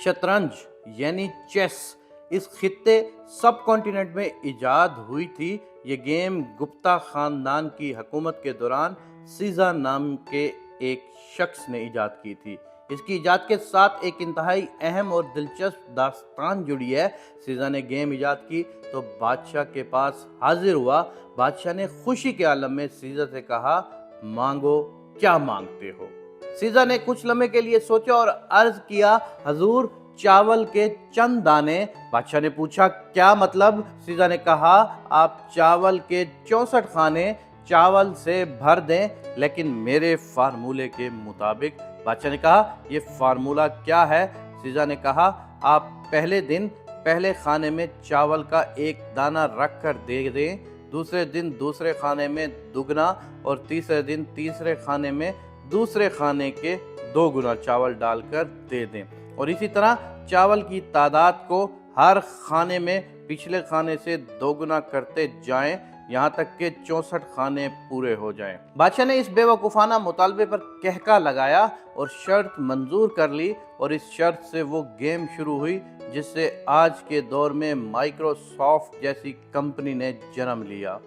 शतरंज यानी चेस इस खित्ते सब कॉन्टिनेंट में इजाद हुई थी। ये गेम गुप्ता खानदान की हुकूमत के दौरान सीजा नाम के एक शख्स ने इजाद की थी। इसकी इजाद के साथ एक इंतहाई अहम और दिलचस्प दास्तान जुड़ी है। सीजा ने गेम इजाद की तो बादशाह के पास हाजिर हुआ। बादशाह ने खुशी के आलम में सीजा से कहा, मांगो क्या मांगते हो। सीजा ने कुछ लम्हे के लिए सोचा और अर्ज किया, हजूर चावल के चंद दाने। बादशाह ने पूछा, क्या मतलब। सीजा ने कहा, आप चावल के 64 खाने चावल से भर दें, लेकिन मेरे फार्मूले के मुताबिक। बादशाह ने कहा, ये फार्मूला क्या है। सीजा ने कहा, आप पहले दिन पहले खाने में चावल का एक दाना रख कर दे दें, दूसरे दिन दूसरे खाने में दुगना और तीसरे दिन तीसरे खाने में दूसरे खाने के 2 गुना चावल डालकर दे दें, और इसी तरह चावल की तादाद को हर खाने में पिछले खाने से 2 गुना करते जाएं, यहाँ तक के 64 खाने पूरे हो जाएं। बादशाह ने इस बेवकूफ़ाना मुतालबे पर कहका लगाया और शर्त मंजूर कर ली, और इस शर्त से वो गेम शुरू हुई जिससे आज के दौर में माइक्रोसॉफ्ट जैसी कंपनी ने जन्म लिया।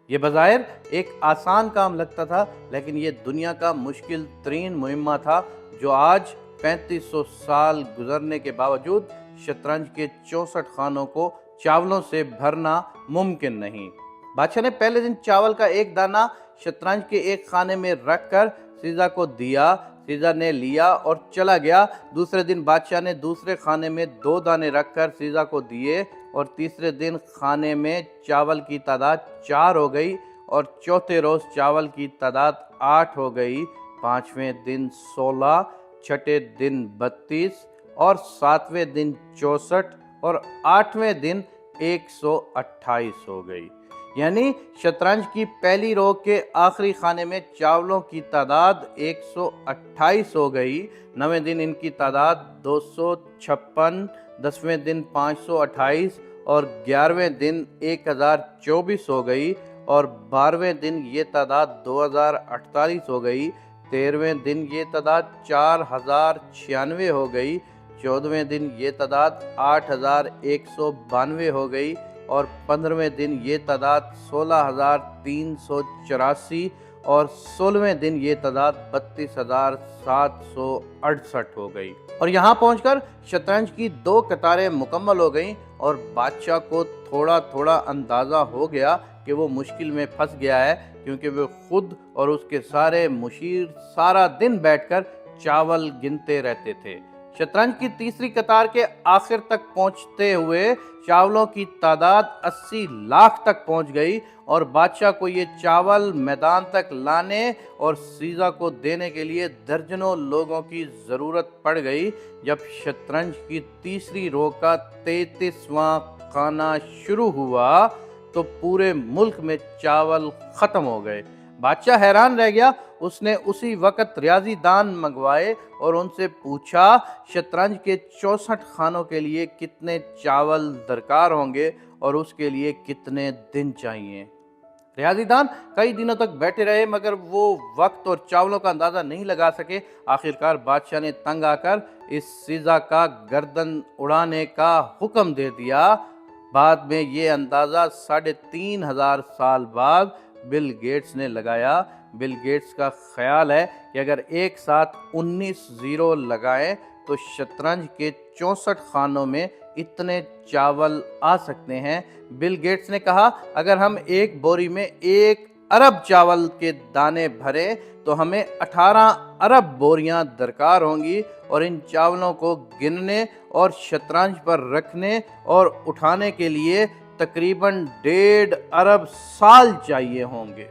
ये बज़ाहिर एक आसान काम लगता था, लेकिन ये दुनिया का मुश्किल तरीन मुहिम्मा था, जो आज 3500 साल गुजरने के बावजूद शतरंज के 64 खानों को चावलों से भरना मुमकिन नहीं। बादशाह ने पहले दिन चावल का एक दाना शतरंज के एक खाने में रखकर सीजा को दिया। सीजा ने लिया और चला गया। दूसरे दिन बादशाह ने दूसरे खाने में 2 दाने रखकर सीजा को दिए, और तीसरे दिन खाने में चावल की तादाद 4 हो गई, और चौथे रोज़ चावल की तादाद 8 हो गई। 5वें दिन 16, छठे दिन 32 और 7वें दिन 64 और 8वें दिन 128 हो गई। यानी शतरंज की पहली रो के आखिरी खाने में चावलों की तादाद 128 हो गई। 9वें दिन इनकी तादाद 256, 10वें दिन 528 और 11वें दिन 1024 हो गई, और 12वें दिन ये तादाद 2048 हो गई। 13वें दिन ये तादाद 4096 हो गई। 14वें दिन ये तादाद 8192 हो गई, और 15वें दिन ये तादाद 16384 और 16वें दिन ये तादाद 32768 हो गई। और यहाँ पहुंचकर शतरंज की 2 कतारें मुकम्मल हो गईं, और बादशाह को थोड़ा थोड़ा अंदाज़ा हो गया कि वो मुश्किल में फंस गया है, क्योंकि वो खुद और उसके सारे मुशीर सारा दिन बैठकर चावल गिनते रहते थे। शतरंज की तीसरी कतार के आखिर तक पहुंचते हुए चावलों की तादाद 80 लाख तक पहुंच गई, और बादशाह को ये चावल मैदान तक लाने और सीजा को देने के लिए दर्जनों लोगों की ज़रूरत पड़ गई। जब शतरंज की तीसरी रो का 33वां खाना शुरू हुआ तो पूरे मुल्क में चावल ख़त्म हो गए। बादशाह हैरान रह गया। उसने उसी वक्त रियाजी दान मंगवाए और उनसे पूछा, शतरंज के 64 खानों के लिए कितने चावल दरकार होंगे और उसके लिए कितने दिन चाहिए। रियाजी दान कई दिनों तक बैठे रहे, मगर वो वक्त और चावलों का अंदाज़ा नहीं लगा सके। आखिरकार बादशाह ने तंग आकर इस सीजा का गर्दन उड़ाने का हुक्म दे दिया। बाद में ये अंदाज़ा 3500 साल बाद बिल गेट्स ने लगाया। बिल गेट्स का ख्याल है कि अगर एक साथ 19 ज़ीरो लगाएं तो शतरंज के 64 खानों में इतने चावल आ सकते हैं। बिल गेट्स ने कहा, अगर हम एक बोरी में 1 अरब चावल के दाने भरें तो हमें 18 अरब बोरियां दरकार होंगी, और इन चावलों को गिनने और शतरंज पर रखने और उठाने के लिए तकरीबन 1.5 अरब साल चाहिए होंगे।